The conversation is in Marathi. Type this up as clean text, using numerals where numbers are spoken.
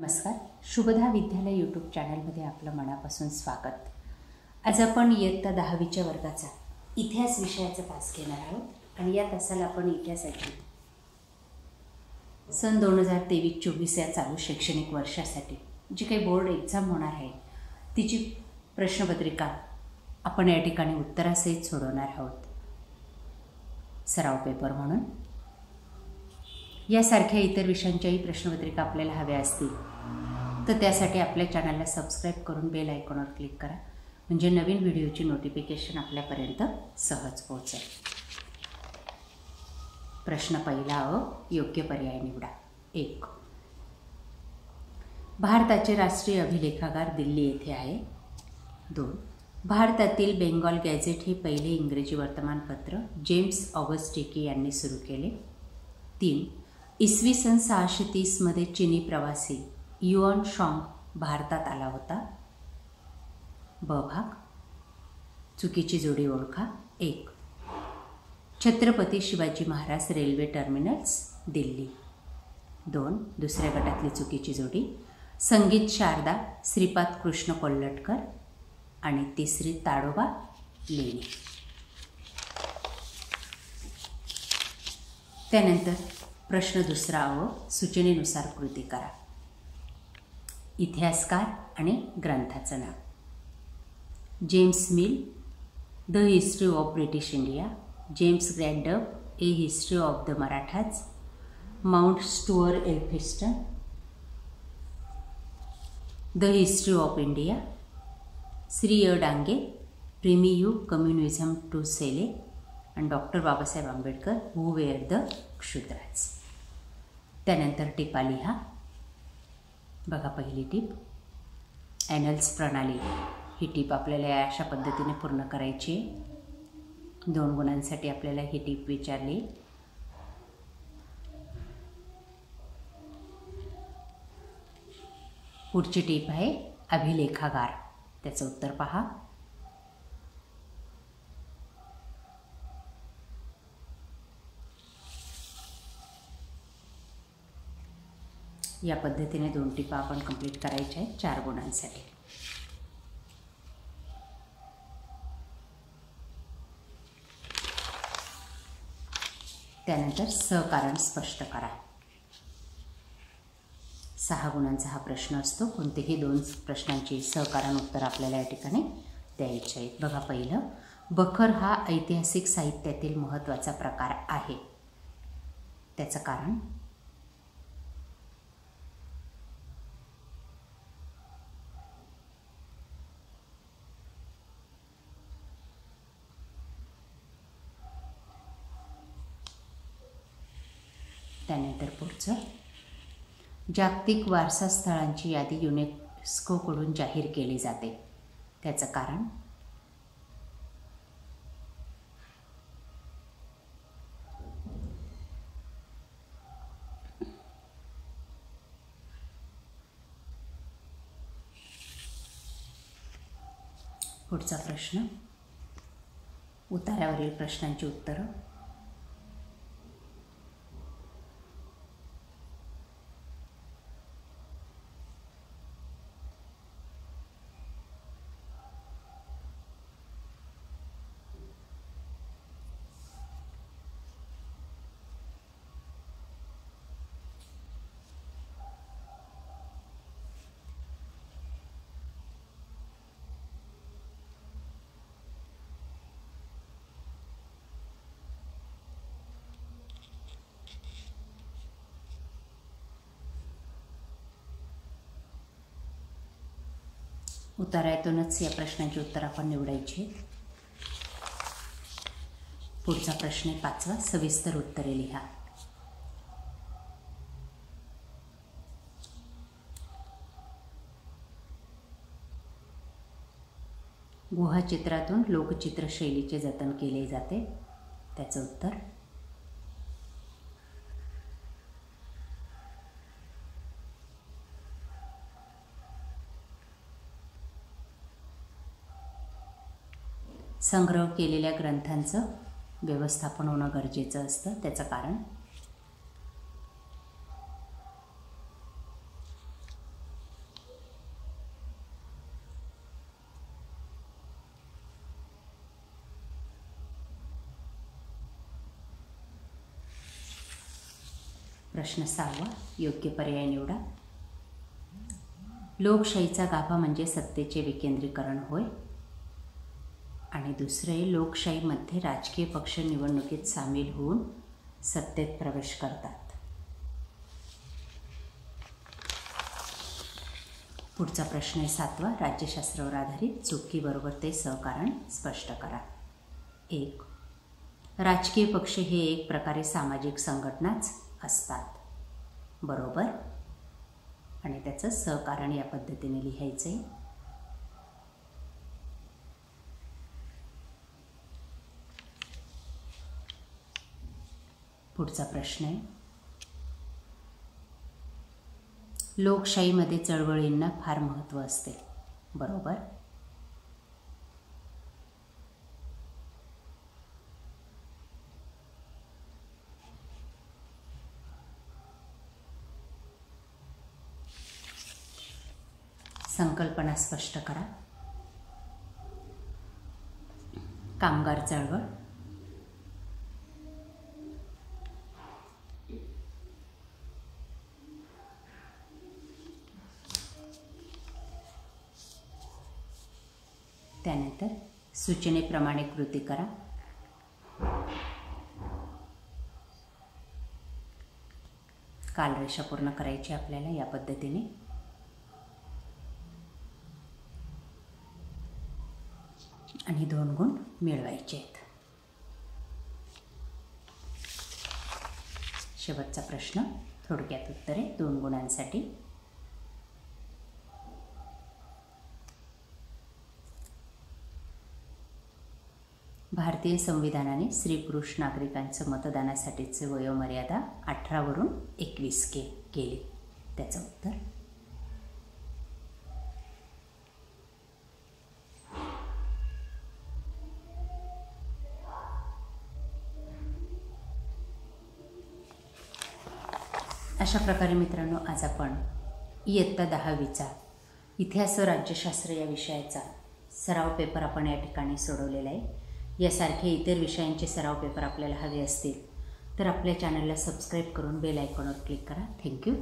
नमस्कार. शुभदा विद्यालय यूट्यूब चॅनलमध्ये आपलं मनापासून स्वागत. आज आपण इयत्ता 10वीच्या वर्गाचा इतिहास विषयाचा तास घेणार आहोत आणि या तासाला आपण इतिहासाची सन 2023-24 या चालू शैक्षणिक वर्षासाठी जी काही बोर्ड एक्झाम होणार आहे तिची प्रश्नपत्रिका आपण या ठिकाणी उत्तरासहित सोडवणार आहोत. सराव पेपर म्हणून यासारख्या इतर विषयांच्याही प्रश्नपत्रिका आपल्याला हव्या असतील तर त्यासाठी आपल्या चॅनलला सबस्क्राईब करून बेल आयकॉनवर क्लिक करा, म्हणजे नवीन व्हिडिओची नोटिफिकेशन आपल्यापर्यंत सहज पोहोचेल. प्रश्न पहिला योग्य पर्याय निवडा. 1. भारताचे राष्ट्रीय अभिलेखागार दिल्ली येथे आहे. 2. भारतातील बेंगॉल गॅझेट हे पहिले इंग्रजी वर्तमानपत्र जेम्स ऑगस्टिकी यांनी सुरू केले. 3. इसवी सन 630 चीनी प्रवासी युआन शॉंग भारतात आला होता. ब भाग. चुकीची जोडी ओळखा. 1. Chhatrapati Shivaji Maharaj railway terminals Delhi. 2. दुसऱ्या गटातली चुकीची जोडी संगीत शारदा श्रीपाद कृष्ण कोल्हटकर आणि तिसरी ताडोबा लेणी. त्यानंतर प्रश्न दुसरा सूचनेनुसार कृती करा. इतिहासकार आणि ग्रंथाचं नाव. James Mill the history of British India. James Grant Duff a history of the Marathas. Mount Stuart Elphinstone the history of India. Shri Dange primitive communism to slavery आणि doctor Babasaheb Ambedkar who were the Shudras. त्यानंतर टिपा लिहा. बघा पहिली टीप ॲनल्स प्रणाली. ही टीप आपल्याला अशा पद्धतीने पूर्ण करायची आहे. 2 गुणांसाठी आपल्याला ही टीप विचारली. पुढची टीप आहे अभिलेखागार. त्याचं उत्तर पहा. या पद्धतीने 2 टिपा आपण कंप्लीट करायच्या आहेत 4 गुणांसाठी. त्यानंतर सहकारण स्पष्ट करा. 6 गुणांचा हा प्रश्न असतो. कोणतेही 2 प्रश्नांची सहकारण उत्तर आपल्याला या ठिकाणी द्यायचे आहेत. बघा पहिलं, बखर हा ऐतिहासिक साहित्यातील महत्त्वाचा प्रकार आहे. त्याचं कारण त्यानंतर पुढचं, जागतिक वारसा स्थळांची यादी युनेस्कोकडून जाहीर केली जाते. त्याचं कारण पुढचा प्रश्न, उतारावरील प्रश्नांची उत्तरं. उतारातूनच या प्रश्नांची उत्तर आपण निवडायची. पुढचा प्रश्न 5वा, सविस्तर उत्तरे लिहा. गुहाचित्रातून लोकचित्र शैलीचे जतन केले जाते. त्याचं उत्तर संग्रह केलेल्या ग्रंथांचं व्यवस्थापन होणं गरजेचं असतं. त्याचं कारण प्रश्न 6वा, योग्य पर्याय निवडा. लोकशाहीचा गाभा म्हणजे सत्तेचे विकेंद्रीकरण होय. आणि दुसरे, लोकशाहीमध्ये राजकीय पक्ष निवडणुकीत सामील होऊन सत्तेत प्रवेश करतात. पुढचा प्रश्न आहे 7वा, राज्यशास्त्रावर आधारित. चुकी बरोबर ते सहकारण स्पष्ट करा. 1. राजकीय पक्ष हे एक प्रकारे सामाजिक संघटनाच असतात. बरोबर. आणि त्याचं सहकारण या पद्धतीने लिहायचं आहे. पुढचा प्रश्न आहे, लोकशाहीमध्ये चळवळींना फार महत्त्व असते. बरोबर. संकल्पना स्पष्ट करा. कामगार चळवळ, त्यानंतर सूचनेप्रमाणे कृती करा. कालरेषा पूर्ण करायची आपल्याला या पद्धतीने. आणि 2 गुण मिळवायचे आहेत. शेवटचा प्रश्न, थोडक्यात उत्तरे 2 गुणांसाठी. भारतीय संविधानाने स्त्री पुरुष नागरिकांचं मतदानासाठीचे वयोमर्यादा 18 वरून 21 केली. त्याचं उत्तर. अशा प्रकारे मित्रांनो, आज आपण इयत्ता 10वीचा इतिहास व राज्यशास्त्र या विषयाचा सराव पेपर आपण या ठिकाणी सोडवलेला आहे. यासारखे इतर विषयांचे सराव पेपर आपल्याला हवे असतील तर आपल्या चॅनलला सबस्क्राईब करून बेल आयकॉनवर क्लिक करा. थँक्यू.